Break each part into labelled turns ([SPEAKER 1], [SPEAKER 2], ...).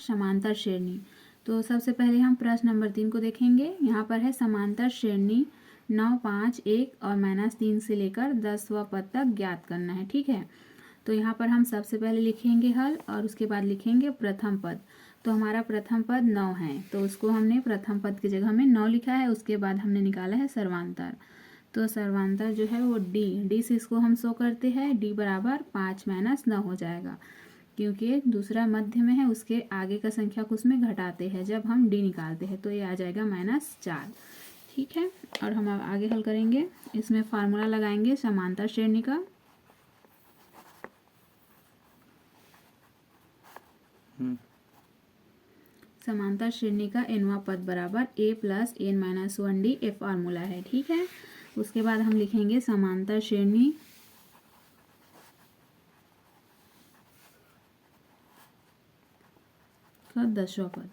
[SPEAKER 1] समांतर श्रेणी। तो सबसे पहले हम प्रश्न नंबर 3 को देखेंगे। यहाँ पर है समांतर श्रेणी 9, 5, 1 और -3 से लेकर 10वां पद तक ज्ञात करना है। ठीक है, तो यहाँ पर हम सबसे पहले लिखेंगे हल और उसके बाद लिखेंगे प्रथम पद। तो हमारा प्रथम पद 9 है, तो उसको हमने प्रथम पद की जगह में 9 लिखा है। उसके बाद हमने निकाला है सर्वांतर। तो सर्वांतर जो है वो डी से इसको हम शो करते हैं। डी बराबर 5 - 9 हो जाएगा, क्योंकि दूसरा मध्य में है, उसके आगे का संख्या को उसमें घटाते हैं जब हम डी निकालते हैं। तो ये आ जाएगा -4। ठीक है, और हम आगे हल करेंगे। इसमें फार्मूला लगाएंगे समांतर श्रेणी का। समांतर श्रेणी का nवां पद बराबर a + n - 1d ये फार्मूला है। ठीक है, उसके बाद हम लिखेंगे समांतर श्रेणी का 10वां पद।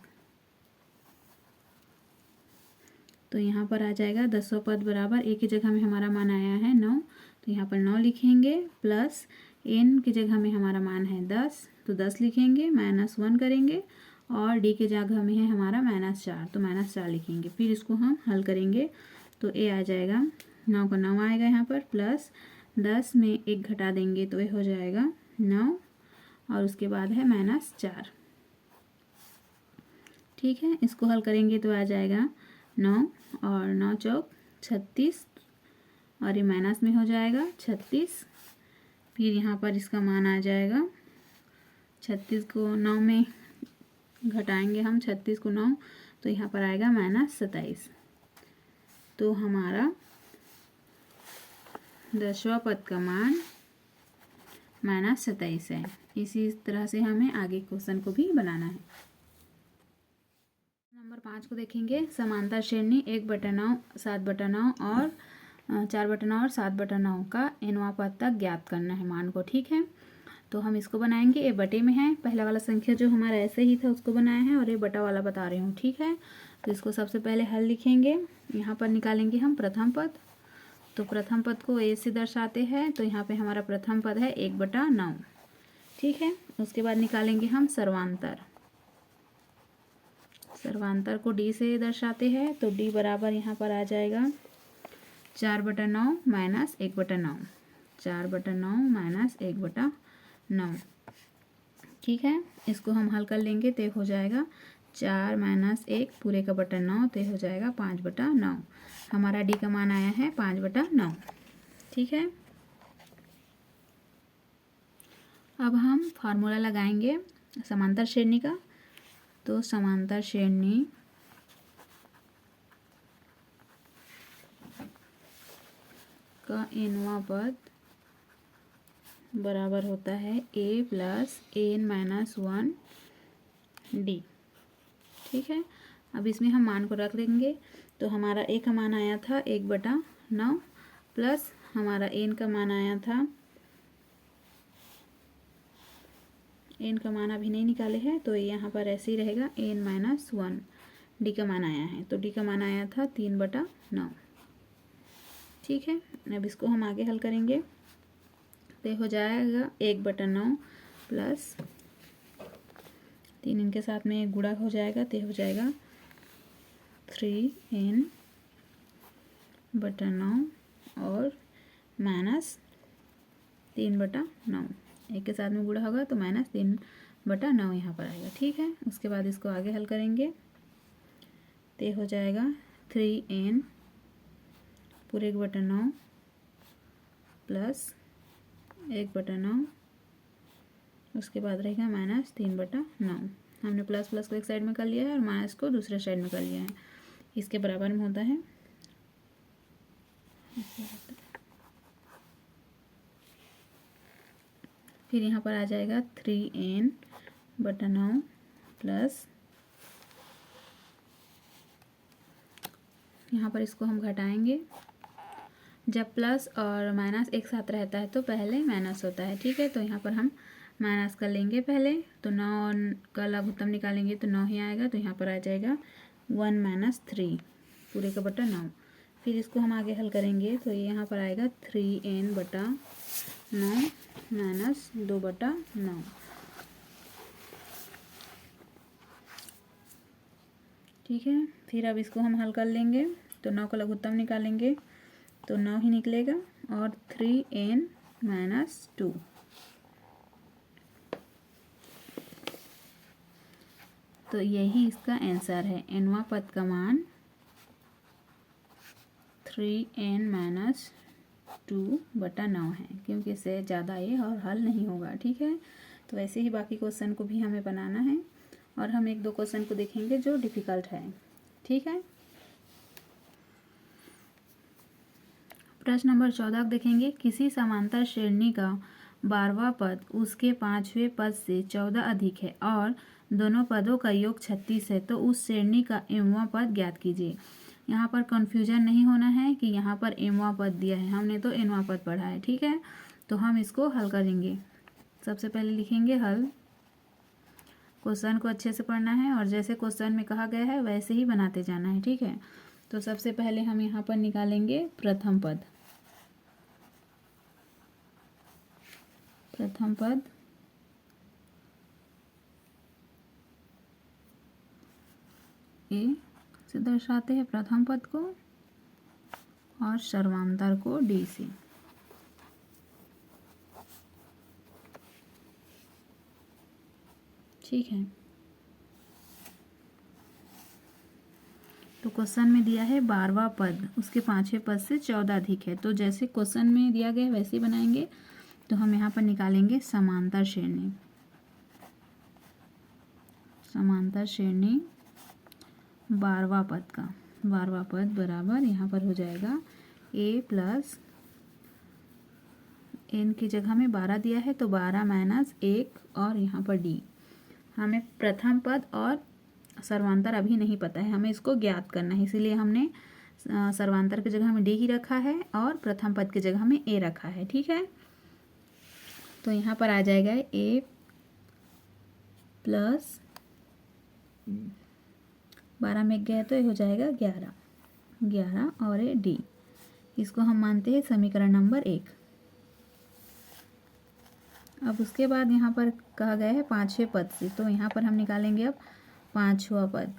[SPEAKER 1] तो यहाँ पर आ जाएगा 10वां पद बराबर a की जगह में हमारा मान आया है 9, तो यहाँ पर 9 लिखेंगे, प्लस n की जगह में हमारा मान है 10, तो 10 लिखेंगे, -1 करेंगे, और d की जगह में है हमारा -4, तो -4 लिखेंगे। फिर इसको हम हल करेंगे, तो a आ जाएगा 9 का 9 आएगा यहाँ पर, प्लस 10 में 1 घटा देंगे तो ये हो जाएगा 9, और उसके बाद है -4। ठीक है, इसको हल करेंगे तो आ जाएगा 9 और 9 चौक 36, और ये माइनस में हो जाएगा 36। फिर यहाँ पर इसका मान आ जाएगा 36 को 9 में घटाएंगे हम, 36 को 9, तो यहाँ पर आएगा -27। तो हमारा 10वां पद का मान -27 है। इसी तरह से हमें आगे क्वेश्चन को भी बनाना है। नंबर 5 को देखेंगे। समांतर श्रेणी 1/9, 7/9 और 4/9 और 7/9 का nवां पद तक ज्ञात करना है मान को। ठीक है, तो हम इसको बनाएंगे। ये बटे में है, पहला वाला संख्या जो हमारा ऐसे ही था उसको बनाया है, और ये बटा वाला बता रही हूँ। ठीक है, तो इसको सबसे पहले हल लिखेंगे। यहाँ पर निकालेंगे हम प्रथम पद। तो प्रथम पद को a से दर्शाते हैं, तो यहाँ पे हमारा प्रथम पद है 1/9। ठीक है, उसके बाद निकालेंगे हम सर्वांतर। सर्वांतर को d से दर्शाते हैं, तो d बराबर यहाँ पर आ जाएगा 4/9 - 1/9, 4/9 - 1/9। ठीक है, इसको हम हल कर लेंगे तो हो जाएगा 4 - 1 पूरे का बटा 9, तो हो जाएगा 5/9। हमारा d का मान आया है 5/9। ठीक है, अब हम फार्मूला लगाएंगे समांतर श्रेणी का। तो समांतर श्रेणी का nवां पद बराबर होता है a + n - 1d। ठीक है, अब इसमें हम मान को रख देंगे। तो हमारा a का मान आया था 1/9, प्लस हमारा n का मान आया था, n का मान अभी नहीं निकाले हैं, तो यहाँ पर ऐसे ही रहेगा n - 1। d का मान आया है, तो d का मान आया था 3/9। ठीक है, अब इसको हम आगे हल करेंगे तो हो जाएगा 1/9 प्लस 3 इनके साथ में गुणा हो जाएगा, तो हो जाएगा 3n/9 और -3/9। एक के साथ में गुणा होगा तो -3/9 यहाँ पर आएगा। ठीक है, उसके बाद इसको आगे हल करेंगे तो हो जाएगा 3n पूरे 1/9 प्लस 1/9, उसके बाद रहेगा -3/9। हमने प्लस प्लस को एक साइड में कर लिया है और माइनस को दूसरे साइड में कर लिया है। इसके बराबर में होता है, फिर यहाँ पर आ जाएगा 3n/9 प्लस, यहाँ पर इसको हम घटाएंगे। जब प्लस और माइनस एक साथ रहता है तो पहले माइनस होता है। ठीक है, तो यहाँ पर हम माइनस कर लेंगे पहले। तो 9 का लघुत्तम निकालेंगे तो 9 ही आएगा, तो यहाँ पर आ जाएगा 1 - 3 पूरे का बटा 9। फिर इसको हम आगे हल करेंगे तो ये यहाँ पर आएगा 3n/9 - 2/9। ठीक है, फिर अब इसको हम हल कर लेंगे। तो 9 का लघुत्तम निकालेंगे तो 9 ही निकलेगा और 3n-2। तो यही इसका आंसर है। nवां पद का मान 3n-2/9 है, क्योंकि इससे ज़्यादा ये और हल नहीं होगा। ठीक है, तो ऐसे ही बाकी क्वेश्चन को भी हमें बनाना है और हम 1-2 क्वेश्चन को देखेंगे जो डिफ़िकल्ट है। ठीक है, प्रश्न नंबर 14 देखेंगे। किसी समांतर श्रेणी का 12वां पद उसके 5वें पद से 14 अधिक है और दोनों पदों का योग 36 है, तो उस श्रेणी का mवां पद ज्ञात कीजिए। यहाँ पर कन्फ्यूजन नहीं होना है कि यहाँ पर mवां पद दिया है, हमने तो nवां पद पढ़ा है। ठीक है, तो हम इसको हल करेंगे। सबसे पहले लिखेंगे हल। क्वेश्चन को अच्छे से पढ़ना है और जैसे क्वेश्चन में कहा गया है वैसे ही बनाते जाना है। ठीक है, तो सबसे पहले हम यहाँ पर निकालेंगे प्रथम पद। प्रथम पद ए से दर्शाते हैं प्रथम पद को और सर्वांतर को डी से। ठीक है, तो क्वेश्चन में दिया है 12वां पद उसके 5वें पद से 14 अधिक है, तो जैसे क्वेश्चन में दिया गया है वैसे ही बनाएंगे। तो हम यहाँ पर निकालेंगे समांतर श्रेणी। समांतर श्रेणी 12वां पद का 12वां पद बराबर यहाँ पर हो जाएगा a प्लस n की जगह में 12 दिया है तो 12-1 और यहाँ पर d। हमें प्रथम पद और सर्वांतर अभी नहीं पता है, हमें इसको ज्ञात करना है, इसीलिए हमने सर्वांतर की जगह में d ही रखा है और प्रथम पद की जगह में a रखा है। ठीक है, तो यहाँ पर आ जाएगा a प्लस 12 में गया तो ये हो जाएगा 11 और ये d। इसको हम मानते हैं समीकरण नंबर 1। अब उसके बाद यहाँ पर कहा गया है 5वें पद से, तो यहाँ पर हम निकालेंगे अब 5वां पद।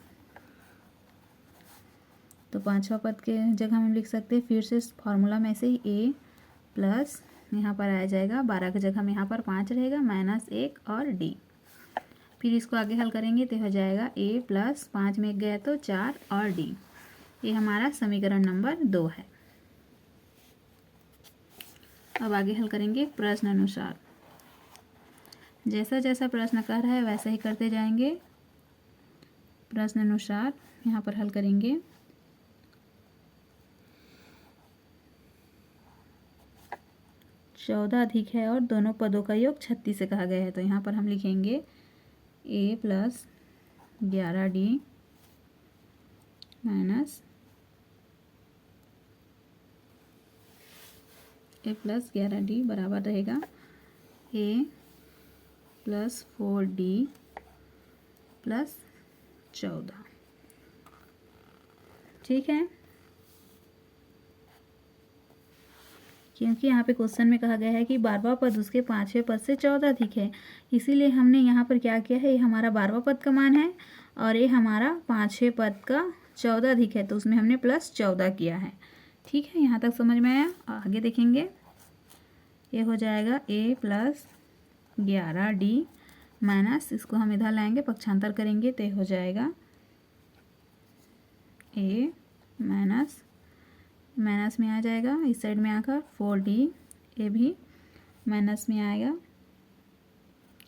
[SPEAKER 1] तो 5वां पद के जगह हम लिख सकते हैं फिर से फॉर्मूला में से ही a प्लस यहाँ पर आ जाएगा 12 की जगह में यहाँ पर 5 रहेगा -1 और d। फिर इसको आगे हल करेंगे तो हो जाएगा a प्लस 5 में गया तो 4 और d। ये हमारा समीकरण नंबर 2 है। अब आगे हल करेंगे प्रश्न अनुसार। जैसा जैसा प्रश्न कह रहा है वैसा ही करते जाएंगे। प्रश्न अनुसार यहाँ पर हल करेंगे। चौदह अधिक है और दोनों पदों का योग 36 से कहा गया है, तो यहाँ पर हम लिखेंगे a plus 11d minus a plus 11d बराबर रहेगा a प्लस 4d प्लस 14। ठीक है, क्योंकि यहाँ पे क्वेश्चन में कहा गया है कि 12वां पद उसके 5वें पद से 14 अधिक है, इसीलिए हमने यहाँ पर क्या किया है, ये हमारा 12वां पद का मान है और ये हमारा 5वें पद का 14 अधिक है, तो उसमें हमने प्लस 14 किया है। ठीक है, यहाँ तक समझ में आया। आगे देखेंगे, ये हो जाएगा a प्लस 11d माइनस, इसको हम इधर लाएंगे पक्षांतर करेंगे तो ये हो जाएगा a माइनस में आ जाएगा, इस साइड में आकर 4d, ये भी माइनस में आएगा,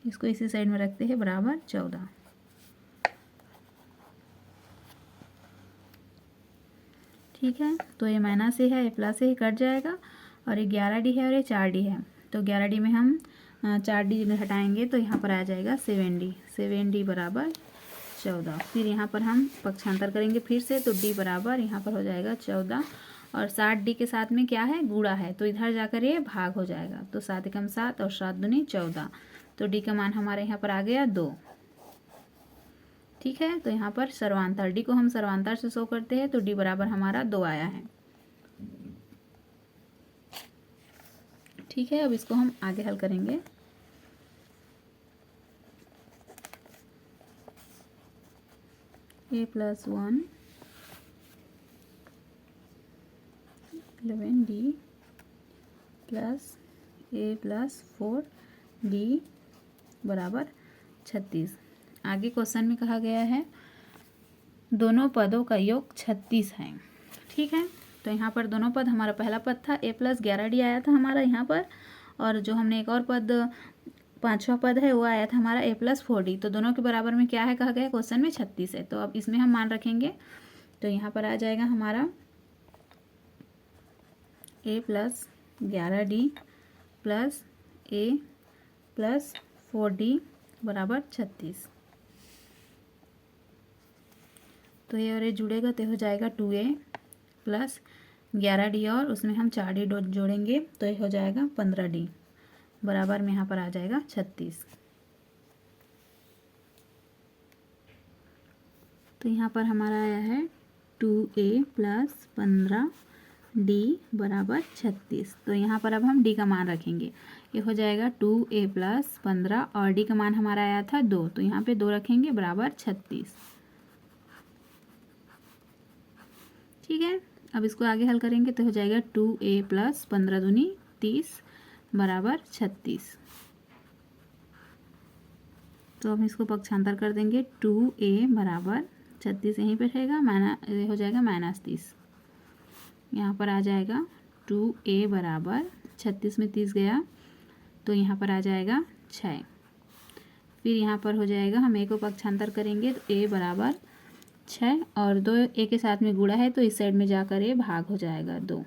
[SPEAKER 1] इसको इसी साइड में रखते हैं बराबर 14। ठीक है, तो ये माइनस से है, ये प्लस से ही कट जाएगा और ये 11d है और ये 4d है, तो 11d में हम 4d हटाएंगे तो यहाँ पर आ जाएगा 7d बराबर 14। फिर यहाँ पर हम पक्षांतर करेंगे फिर से, तो d बराबर यहाँ पर हो जाएगा 14 और 7d के साथ में क्या है, गुणा है, तो इधर जाकर ये भाग हो जाएगा, तो 7 एकम 7 और 7 दूनी 14, तो d का मान हमारे यहाँ पर आ गया 2। ठीक है, तो यहाँ पर सर्वांतर d को हम सर्वांतर से शो करते हैं, तो d बराबर हमारा 2 आया है। ठीक है, अब इसको हम आगे हल करेंगे। a+1 11d प्लस a+4d बराबर 36। आगे क्वेश्चन में कहा गया है दोनों पदों का योग 36 है। ठीक है, तो यहाँ पर दोनों पद, हमारा पहला पद था a+11d आया था हमारा यहाँ पर, और जो हमने एक और पद पांचवा पद है वो आया था हमारा a+4d। तो दोनों के बराबर में क्या है कहा गया क्वेश्चन में 36 है। तो अब इसमें हम मान रखेंगे, तो यहाँ पर आ जाएगा हमारा a+11d प्लस a+4d बराबर 36। तो ये और ये जुड़ेगा तो हो जाएगा 2a प्लस 11d और उसमें हम 4d जोड़ेंगे तो ये हो जाएगा 15d बराबर में यहाँ पर आ जाएगा 36। तो यहाँ पर हमारा आया है 2a प्लस 15d बराबर 36। तो यहाँ पर अब हम d का मान रखेंगे, ये हो जाएगा 2a प्लस 15 और d का मान हमारा आया था 2, तो यहाँ पे 2 रखेंगे बराबर 36। ठीक है, अब इसको आगे हल करेंगे तो हो जाएगा 2a प्लस 15 दूनी 30 बराबर 36। तो हम इसको पक्षांतर कर देंगे, 2a बराबर 36 यहीं पर रहेगा, ये हो जाएगा -30। यहाँ पर आ जाएगा 2a बराबर 36 में 30 गया तो यहाँ पर आ जाएगा 6। फिर यहाँ पर हो जाएगा, हम a को पक्षांतर करेंगे तो a बराबर 6 और 2 a के साथ में गुणा है तो इस साइड में जाकर ये भाग हो जाएगा 2,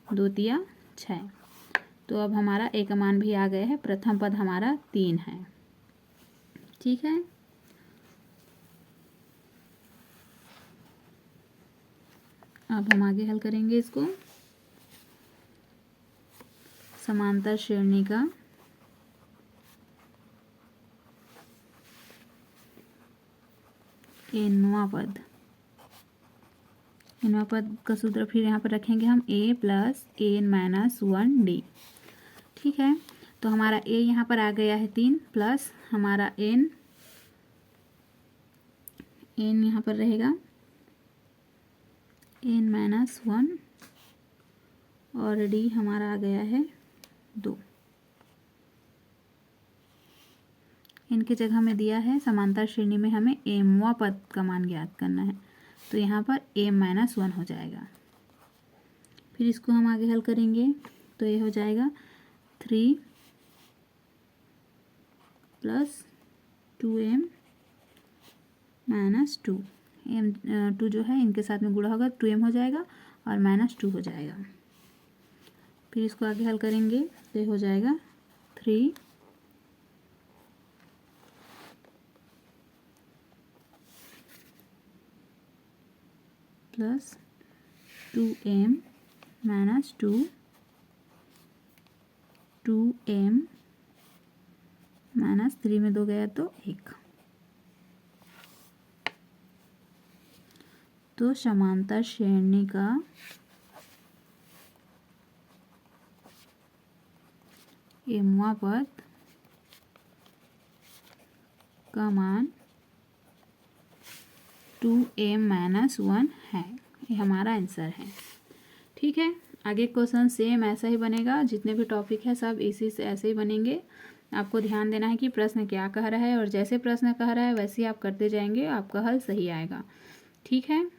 [SPEAKER 1] 2 तिया 6। तो अब हमारा a का मान भी आ गया है, प्रथम पद हमारा 3 है। ठीक है, अब हम आगे हल करेंगे इसको। समांतर श्रेणी का nवां पद का सूत्र फिर यहाँ पर रखेंगे हम a प्लस n-1d। ठीक है, तो हमारा a यहाँ पर आ गया है 3 प्लस हमारा n यहाँ पर रहेगा n-1 और d हमारा आ गया है 2। इनकी जगह में दिया है समांतर श्रेणी में हमें mवां पद का मान ज्ञात करना है, तो यहाँ पर m-1 हो जाएगा। फिर इसको हम आगे हल करेंगे तो ये हो जाएगा 3 प्लस 2m -2, m2 जो है इनके साथ में गुणा होगा 2m हो जाएगा और -2 हो जाएगा। फिर इसको आगे हल करेंगे तो ये हो जाएगा 3 प्लस 2m -2, 2m -3 में 2 गया तो 1। तो समांतर श्रेणी का mवां पद का मान 2m-1 है, ये हमारा आंसर है। ठीक है, आगे क्वेश्चन सेम ऐसा ही बनेगा, जितने भी टॉपिक है सब इसी से ऐसे ही बनेंगे। आपको ध्यान देना है कि प्रश्न क्या कह रहा है और जैसे प्रश्न कह रहा है वैसे ही आप करते जाएंगे, आपका हल सही आएगा। ठीक है।